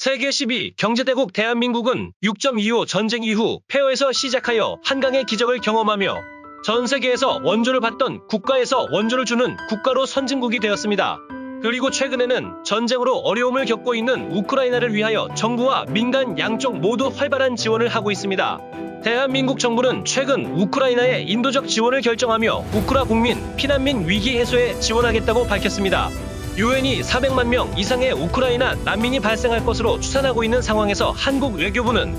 세계 12 경제대국 대한민국은 6.25 전쟁 이후 폐허에서 시작하여 한강의 기적을 경험하며 전 세계에서 원조를 받던 국가에서 원조를 주는 국가로 선진국이 되었습니다. 그리고 최근에는 전쟁으로 어려움을 겪고 있는 우크라이나를 위하여 정부와 민간 양쪽 모두 활발한 지원을 하고 있습니다. 대한민국 정부는 최근 우크라이나의 인도적 지원을 결정하며 우크라 국민, 피난민 위기 해소에 지원하겠다고 밝혔습니다. 유엔이 400만 명 이상의 우크라이나 난민이 발생할 것으로 추산하고 있는 상황에서 한국 외교부는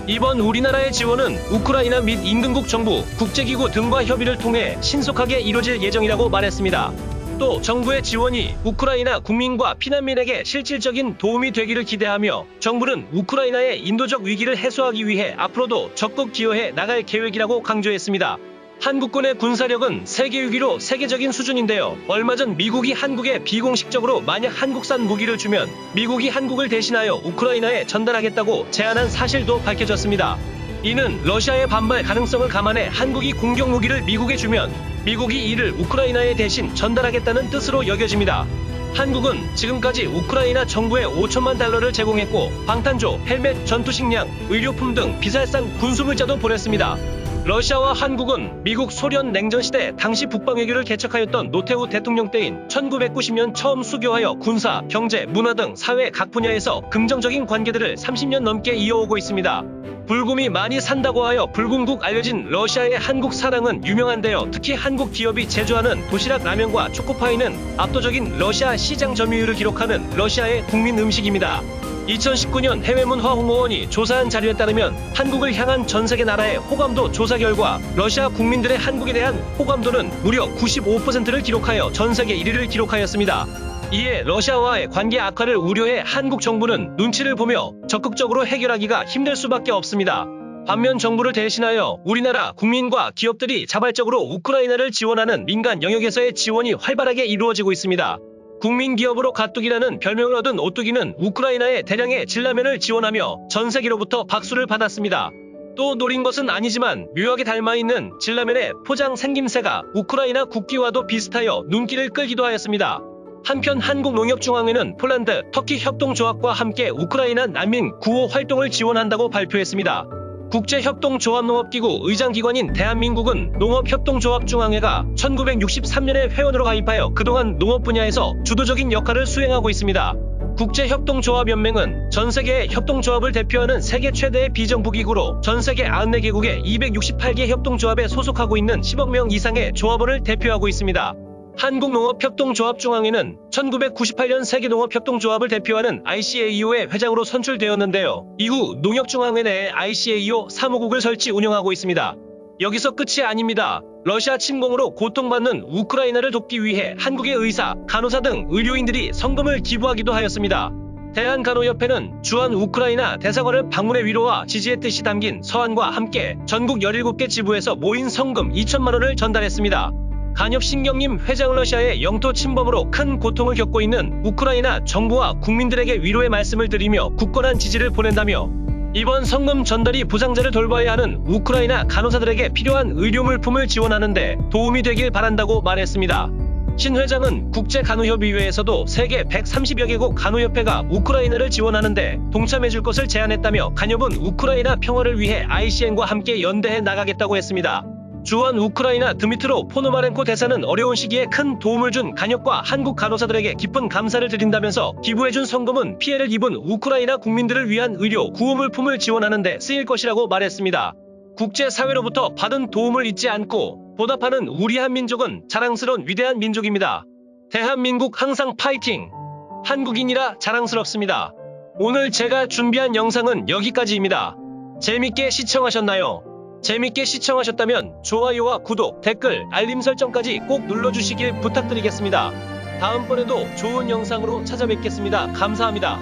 이번 우리나라의 지원은 우크라이나 및 인근국 정부, 국제기구 등과 협의를 통해 신속하게 이뤄질 예정이라고 말했습니다. 또 정부의 지원이 우크라이나 국민과 피난민에게 실질적인 도움이 되기를 기대하며 정부는 우크라이나의 인도적 위기를 해소하기 위해 앞으로도 적극 기여해 나갈 계획이라고 강조했습니다. 한국군의 군사력은 세계 6위로 세계적인 수준인데요. 얼마 전 미국이 한국에 비공식적으로 만약 한국산 무기를 주면 미국이 한국을 대신하여 우크라이나에 전달하겠다고 제안한 사실도 밝혀졌습니다. 이는 러시아의 반발 가능성을 감안해 한국이 공격 무기를 미국에 주면 미국이 이를 우크라이나에 대신 전달하겠다는 뜻으로 여겨집니다. 한국은 지금까지 우크라이나 정부에 5천만 달러를 제공했고 방탄조, 헬멧, 전투식량, 의료품 등 비살상 군수물자도 보냈습니다. 러시아와 한국은 미국 소련 냉전시대 당시 북방외교를 개척하였던 노태우 대통령 때인 1990년 처음 수교하여 군사, 경제, 문화 등 사회 각 분야에서 긍정적인 관계들을 30년 넘게 이어오고 있습니다. 불곰이 많이 산다고 하여 불곰국 알려진 러시아의 한국 사랑은 유명한데요. 특히 한국 기업이 제조하는 도시락 라면과 초코파이는 압도적인 러시아 시장 점유율을 기록하는 러시아의 국민 음식입니다. 2019년 해외문화홍보원이 조사한 자료에 따르면 한국을 향한 전세계 나라의 호감도 조사 결과 러시아 국민들의 한국에 대한 호감도는 무려 95%를 기록하여 전세계 1위를 기록하였습니다. 이에 러시아와의 관계 악화를 우려해 한국 정부는 눈치를 보며 적극적으로 해결하기가 힘들 수밖에 없습니다. 반면 정부를 대신하여 우리나라 국민과 기업들이 자발적으로 우크라이나를 지원하는 민간 영역에서의 지원이 활발하게 이루어지고 있습니다. 국민기업으로 가뚝이라는 별명을 얻은 오뚜기는 우크라이나에 대량의 진라면을 지원하며 전 세계로부터 박수를 받았습니다. 또 노린 것은 아니지만 묘하게 닮아있는 진라면의 포장 생김새가 우크라이나 국기와도 비슷하여 눈길을 끌기도 하였습니다. 한편 한국농협중앙회는 폴란드, 터키 협동조합과 함께 우크라이나 난민 구호 활동을 지원한다고 발표했습니다. 국제협동조합농업기구 의장기관인 대한민국은 농업협동조합중앙회가 1963년에 회원으로 가입하여 그동안 농업 분야에서 주도적인 역할을 수행하고 있습니다. 국제협동조합연맹은 전세계의 협동조합을 대표하는 세계 최대의 비정부기구로 전세계 94개국의 268개 협동조합에 소속하고 있는 10억 명 이상의 조합원을 대표하고 있습니다. 한국농업협동조합중앙회는 1998년 세계농업협동조합을 대표하는 ICAO의 회장으로 선출되었는데요. 이후 농협중앙회 내에 ICAO 사무국을 설치 운영하고 있습니다. 여기서 끝이 아닙니다. 러시아 침공으로 고통받는 우크라이나를 돕기 위해 한국의 의사, 간호사 등 의료인들이 성금을 기부하기도 하였습니다. 대한간호협회는 주한 우크라이나 대사관을 방문해 위로와 지지의 뜻이 담긴 서한과 함께 전국 17개 지부에서 모인 성금 2천만 원을 전달했습니다. 간협신경님 회장 러시아의 영토 침범으로 큰 고통을 겪고 있는 우크라이나 정부와 국민들에게 위로의 말씀을 드리며 굳건한 지지를 보낸다며 이번 성금 전달이 부상자를 돌봐야 하는 우크라이나 간호사들에게 필요한 의료물품을 지원하는데 도움이 되길 바란다고 말했습니다. 신 회장은 국제간호협의회에서도 세계 130여 개국 간호협회가 우크라이나를 지원하는데 동참해줄 것을 제안했다며 간협은 우크라이나 평화를 위해 ICN과 함께 연대해 나가겠다고 했습니다. 주한 우크라이나 드미트로 포노마렌코 대사는 어려운 시기에 큰 도움을 준 간협과 한국 간호사들에게 깊은 감사를 드린다면서 기부해준 성금은 피해를 입은 우크라이나 국민들을 위한 의료, 구호물품을 지원하는 데 쓰일 것이라고 말했습니다. 국제사회로부터 받은 도움을 잊지 않고 보답하는 우리 한민족은 자랑스러운 위대한 민족입니다. 대한민국 항상 파이팅! 한국인이라 자랑스럽습니다. 오늘 제가 준비한 영상은 여기까지입니다. 재밌게 시청하셨나요? 재밌게 시청하셨다면 좋아요와 구독, 댓글, 알림 설정까지 꼭 눌러주시길 부탁드리겠습니다. 다음번에도 좋은 영상으로 찾아뵙겠습니다. 감사합니다.